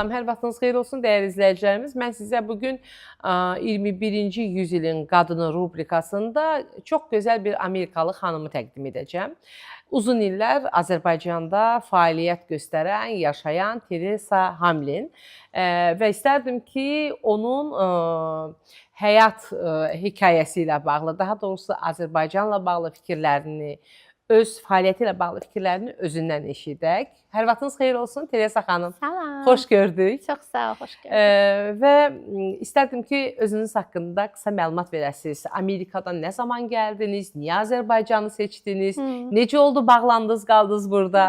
Salam, hər vaxtınız xeyir olsun dəyərli izləyicilərimiz. Mən sizə bugün 21-ci yüzilin qadını rubrikasında çox gözəl bir Amerikalı xanımı təqdim edəcəm. Uzun illər Azərbaycanda fəaliyyət göstərən, yaşayan Teresa Hamlin və istərdim ki, onun həyat hekayəsi ilə bağlı, daha doğrusu Azərbaycanla bağlı fikirlərini, öz fəaliyyəti ilə bağlı fikirlərini özündən eşidək. Hər vaxtınız xeyir olsun Teresa xanım. Salam. Xoş gördük. Çox sağ ol, xoş gördük. Və istərdim ki, özünüz haqqında qısa məlumat verəsiniz. Amerikadan nə zaman gəldiniz? Niyə Azərbaycanı seçdiniz? Necə oldu, bağlandınız, qaldınız burada?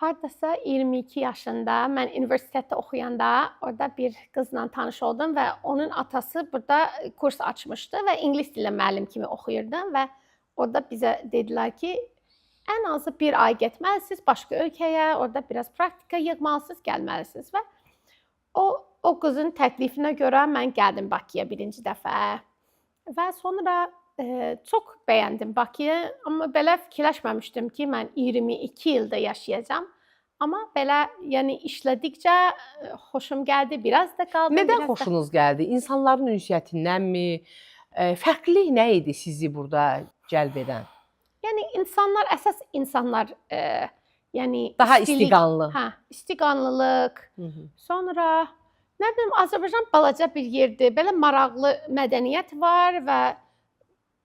Hardasa 22 yaşında mən universitetdə oxuyanda orada bir qızla tanış oldum və onun atası burada kurs açmışdı və ingilis dili müəllim kimi oxuyurdum və orada bizə dedilər ki, ən azı bir ay getməlisiniz başqa ölkəyə, orada biraz praktika yığmalısınız, gəlməlisiniz və o qızın təklifinə görə mən gəldim Bakıya birinci dəfə və sonra çox bəyəndim Bakıyı, amma belə fikirləşməmişdim ki, mən 22 ildə yaşayacağam. Amma belə, yəni işlədikcə xoşum gəldi, biraz da qaldım. Nədən xoşunuz gəldi? İnsanların ünsiyyətindənmi? Fərqlilik nə idi sizi burada cəlb edən? Yəni insanlar, əsas insanlar, yəni daha istiqanlı. Hə, istiqanlılıq. Sonra nə bilim, Azərbaycan balaca bir yerdir. Belə maraqlı mədəniyyət var və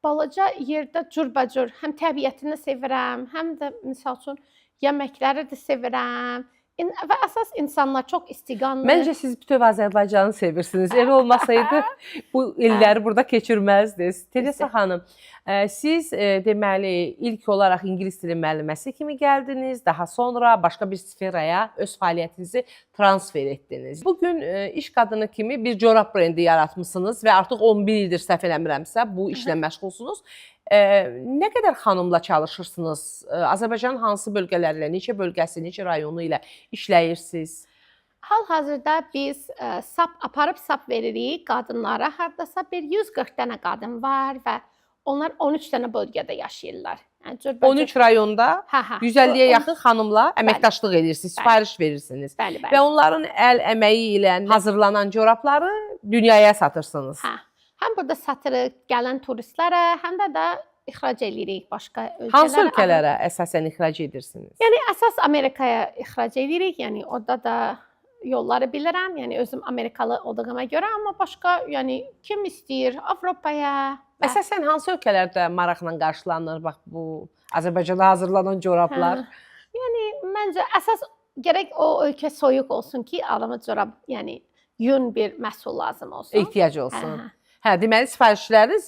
balaca yerdə cürbəcür həm təbiətini sevirəm, həm də məsəl üçün yeməkləri də sevirəm. Və əsas insanlar çox istiqanlı. Məncə siz bütöv Azərbaycanı sevirsiniz. Elə olmasaydı bu illəri burada keçirməzdiniz. Teresa xanım, siz deməli ilk olaraq ingilis dili müəlliməsi kimi gəldiniz, daha sonra başqa bir sferaya öz fəaliyyətinizi transfer etdiniz. Bugün iş qadını kimi bir corab brendi yaratmısınız və artıq 11 ildir səhv eləmirəmsə bu işlə məşğulsunuz. Nə qədər xanımla çalışırsınız? Azərbaycanın hansı bölgələrlə, neçə bölgəsi, neçə rayonu ilə işləyirsiniz? Hal-hazırda biz aparıb sap veririk qadınlara. Hardasa bir 140 dənə qadın var və onlar 13 dənə bölgədə yaşayırlar. Yəni 13 rayonda 150-yə yaxın xanımla əməkdaşlıq edirsiniz, sifariş verirsiniz. Bəli. Və onların əl əməyi ilə hazırlanan corabları dünyaya satırsınız. Həm burada satırıq gələn turistlərə, həm də ixrac edirik başqa ölkələrə. Hansı ölkələrə əsasən ixrac edirsiniz? Yəni əsas Amerikaya ixrac edirik. Yəni orada da yolları bilirəm. Yəni özüm Amerikalı olduğuma görə, amma başqa, yəni kim istəyir Avropaya. Əsasən hansı ölkələrdə maraqla qarşılanır bax bu Azərbaycanda hazırlanan corablar? Yəni məncə əsas gərək o ölkə soyuq olsun ki, adama corab, yəni yun bir məhsul lazım olsun. Ehtiyac olsun. Hə, deməli sifarişləriniz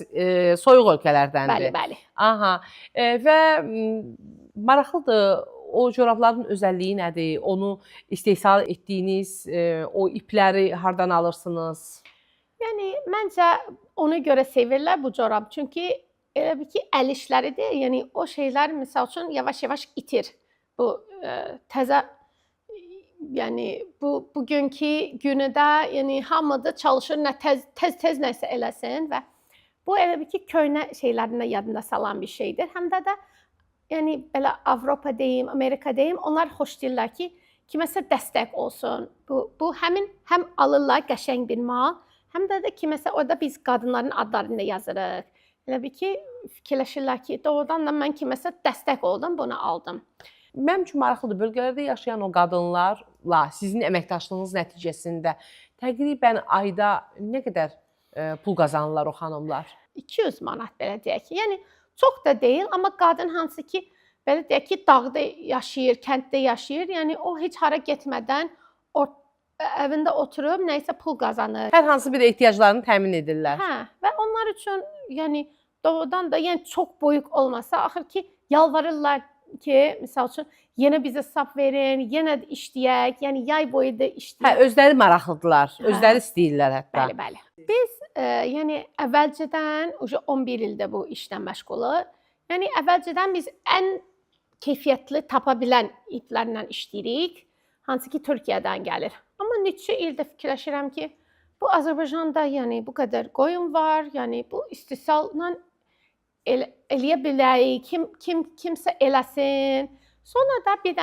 soyuq ölkələrdəndir. Bəli. Aha. Və maraqlıdır, o corabların özəlliyi nədir? Onu istehsal etdiyiniz o ipləri hardan alırsınız? Yəni məncə ona görə sevirlər bu corab. Çünki elə bir ki, əl işləridir. Yəni o şeylər məsəl üçün yavaş-yavaş itir. Bu təzə, yəni bugünkü günüdə yəni hamı da çalışır tez nəsə eləsin və bu elə bir ki, köhnə şeylərindən yadında salan bir şeydir. Həm də yəni belə Avropa deyim, Amerika deyim, onlar xoşlayırlar ki, kiməsə dəstək olsun. Bu həm alırlar qəşəng bir mal, həm də kiməsə orada biz qadınların adlarını da yazırıq. Elə bir ki, fikirləşirlər ki, doğrudan da mən kiməsə dəstək oldum, bunu aldım. Mənim üçün maraqlıdır, bölgələrdə yaşayan o qadınlarla sizin əməkdaşlığınız nəticəsində təqribən ayda nə qədər pul qazanırlar o xanımlar? 200 manat belə deyək ki, yəni çox da deyil, amma qadın hansı ki, belə deyək ki, dağda yaşayır, kənddə yaşayır, yəni o heç hara getmədən evində oturub nəyisə pul qazanır. Hər hansı bir ehtiyaclarını təmin edirlər. Hə, və onlar üçün yəni doğrudan da yəni çox böyük olmasa, axır ki, yalvarırlar ki, məsəl üçün, yenə bizə sap verin, yenə də işləyək, yəni yay boyu da işləyək. Hə, özləri maraqlıdırlar, özləri istəyirlər hətta. Bəli. Biz, yəni əvvəlcədən, 11 ildə bu işlə məşğuluq. Yəni əvvəlcədən biz ən keyfiyyətli tapa bilən iplərlə işləyirik, hansı ki, Türkiyədən gəlir. Amma neçə ildə fikirləşirəm ki, bu Azərbaycanda yəni bu qədər qoyun var, yəni bu istehsalla eləyə bilərik, kimsə eləsin. Sonra da bir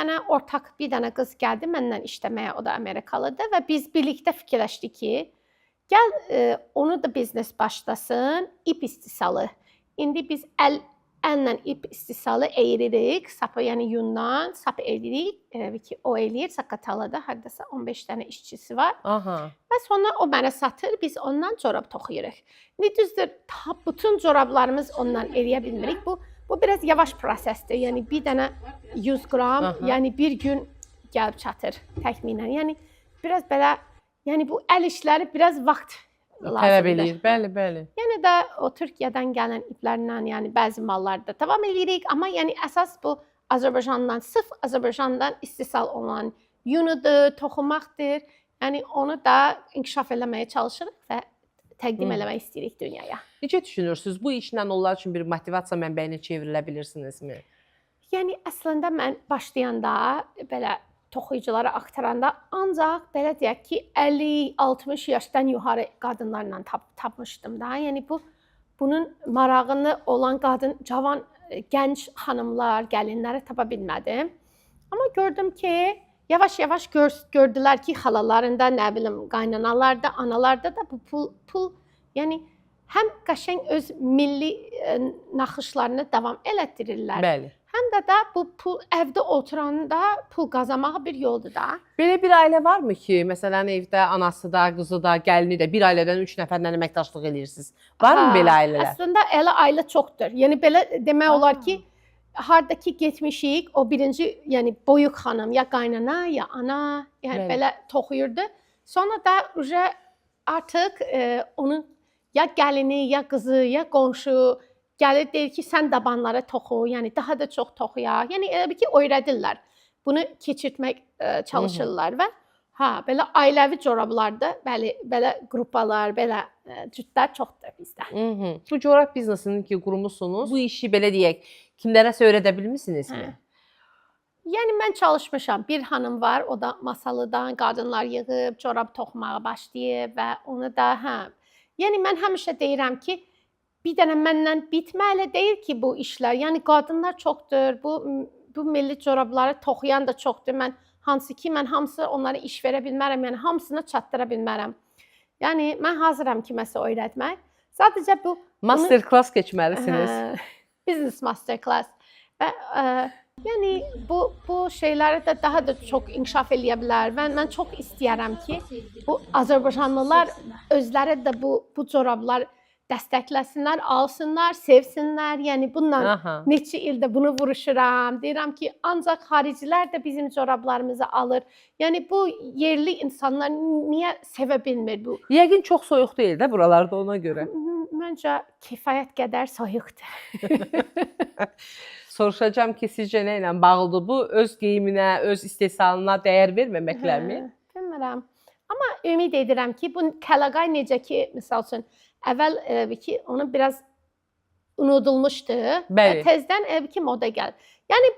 dənə qız gəldi məndən işləməyə, o da Amerikalıdır və biz birlikdə fikirləşdik ki, gəl onu da biznes başlasın, ip istehsalı. İndi biz əllə ip istehsalı eğiririk, sapı yəni yundan sap eləyirik, elə ki o eləyir Zaqatalada, hardasa 15 dənə işçisi var. Aha. Və sonra o mənə satır, biz ondan corab toxuyuruq. İndi düzdür, bütün corablarımız ondan eləyə bilmirik. Bu biraz yavaş prosesdir. Yəni bir dənə 100 qram, yəni bir gün gəlib çatır təxminən. Yəni biraz belə, yəni bu əl işləri biraz vaxt lazımdır. Tələb eləyir. Bəli, bəli. Yəni də o Türkiyədən gələn iplərlə, yəni bəzi mallarda davam eləyirik, amma yəni əsas bu Azərbaycandan, sırf Azərbaycandan istehsal olunan yunudur, toxumaqdır. Yəni onu da inkişaf eləməyə çalışırıq və təqdim eləmək istəyirik dünyaya. Necə düşünürsünüz? Bu işlə onlar üçün bir motivasiya mənbəyinə çevrilə bilirsinizmi? Yəni əslində mən başlayanda belə toxuyuculara axtaranda ancaq belə deyək ki 50-60 yaşdan yuxarı qadınlarla tapmışdım da. Yəni bunun marağını olan cavan gənc xanımlar, gəlinləri tapa bilmədim. Amma gördüm ki yavaş-yavaş gördülər ki xalalarında, nə bilim, qaynanalarda, analarında da bu pul yəni həm qəşəng öz milli naxışlarını davam elətdirirlər. Bəli. Həm də bu pul evdə oturanda pul qazanmağa bir yoldur da. Belə bir ailə varmı ki, məsələn evdə anası da, qızı da, gəlini də bir ailədən 3 nəfərlə əməkdaşlıq eləyirsiniz? Varmı belə ailələr? Əslində elə ailə çoxdur. Yəni belə demək olar ki, hardakı getmişik, o birinci, yəni boyuq xanım ya qaynana, ya ana, yəni belə toxuyurdu. Sonra da artıq onun ya gəlini, ya qızı, ya qonşu gəlir deyir ki, sən dabanları toxu, yəni daha da çox toxuya. Yəni elə ki öyrədirlər. Bunu keçirtmək çalışırlar və belə ailəvi corablarda belə qrupalar, belə cütlər çoxdur bizdə. Bu corab biznesini ki qurmusunuz, bu işi belə deyək, kimlərəsə öyrədə bilmisinizmi? Yəni mən çalışmışam. Bir xanım var, o da Masalıdan qadınlar yığıb corab toxumağa başlayıb və onu da yəni mən həmişə deyirəm ki, bir dənə məndən bitməli deyil ki bu işlər. Yəni qadınlar çoxdur. Bu milli corabları toxuyan da çoxdur. Mən hamısı onlara iş verə bilmərəm. Yəni hamısını çatdıra bilmərəm. Yəni mən hazıram kiməsə öyrətmək. Sadəcə bu master class keçməlisiniz. Business master class. Və yəni bu şeyləri də daha da çox inkişaf eləyə bilər və mən çox istəyirəm ki, bu Azərbaycanlılar özləri də bu corablar dəstəkləsinlər, alsınlar, sevsinlər. Yəni bununla neçə ildə bunu vuruşuram. Deyirəm ki, ancaq xaricilər də bizim corablarımızı alır. Yəni bu yerli insanlar niyə sevə bilmir bu? Yəqin çox soyuq deyil də buralarda ona görə. Məncə kifayət qədər soyuqdur. Soruşacağam ki, sizcə nə ilə bağlıdır bu? Öz geyiminə, öz istehsalına dəyər verməməklərmi? Bilmirəm. Amma ümid edirəm ki, bu kəlaqay necə ki, misal üçün əvvəl ki onu biraz unudulmuşdu. Tezdən ki moda gəlir. Yəni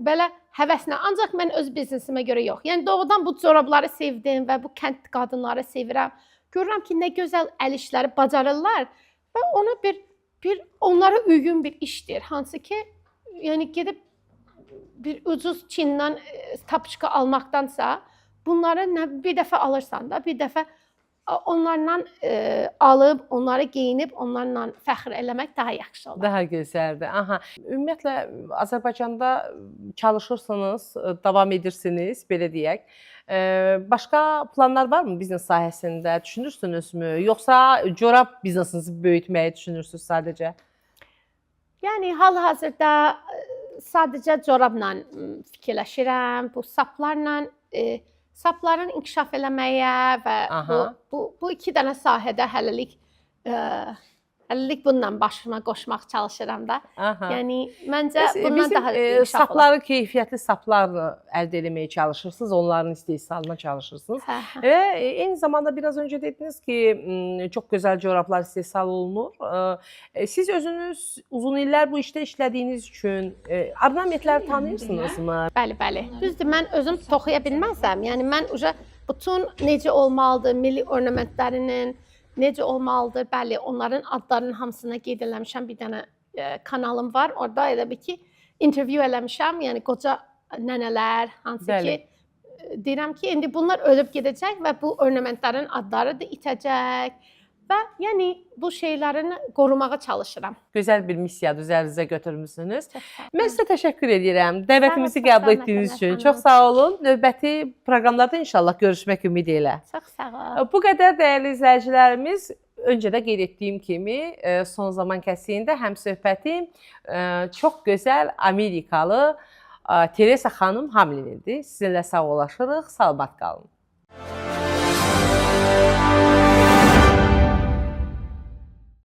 belə həvəslə, ancaq mən öz biznesimə görə yox. Yəni doğrudan bu corabları sevdim və bu kənd qadınları sevirəm. Görürəm ki, nə gözəl əl işləri bacarırlar və onu bir onlara uyğun bir işdir. Hansı ki, yəni gedib bir ucuz Çindən tapışqa almaqdansa, bunları bir dəfə alırsan da, bir dəfə onlarla alıb, onları geyinib, onlarla fəxr eləmək daha yaxşı olur. Daha gözəldir. Ümumiyyətlə Azərbaycanda çalışırsınız, davam edirsiniz, belə deyək. Başqa planlar varmı biznes sahəsində? Düşünürsünüzmü? Yoxsa corab biznesinizi böyütməyi düşünürsünüz sadəcə? Yəni hal-hazırda sadəcə corabla fikirləşirəm. Bu sapların inkişaf eləməyə və bu iki dənə sahədə hələlik bununla başıma qoşmaq çalışıram da. Yəni məncə bundan daha inkişaf olur. Sapları, keyfiyyətli saplar əldə etməyə çalışırsınız, onların istehsalına çalışırsınız. Və eyni zamanda biraz öncə dediniz ki, çox gözəl corablar istehsal olunur. Siz özünüz uzun illər bu işdə işlədiyiniz üçün ornamentləri tanıyırsınızmı? Bəli. Düzdür, mən özüm toxuya bilməzəm. Yəni mən bütün necə olmalıdır, milli ornamentlərinin necə olmalıdır? Bəli, onların adlarının hamısına qeyd eləmişəm. Bir dənə kanalım var. Orada elə bir ki, interview eləmişəm. Yəni qoca nənələr, hansı Bəli. ki, deyirəm ki, indi bunlar ölüb gedəcək və bu ornamentlərin adları da itəcək və yəni bu şeylərin qorumağa çalışıram. Gözəl bir missiyadır üzərinizə götürmüsünüz. Çox sağ Mən olun. sizə təşəkkür edirəm. Dəvətimizi Sağ ol, qəbul çox etdiyiniz zəhmət üçün. eləsəniz. Çox sağ olun. Növbəti proqramlarda inşallah görüşmək ümidi ilə. Çox sağ ol. Bu qədər dəyərli izləyicilərimiz, öncə də qeyd etdiyim kimi, son zaman kəsiyində həmsöhbətim çox gözəl Amerikalı Teresa xanım Hamlin idi. Sizinlə sağollaşırıq. Salamat qalın.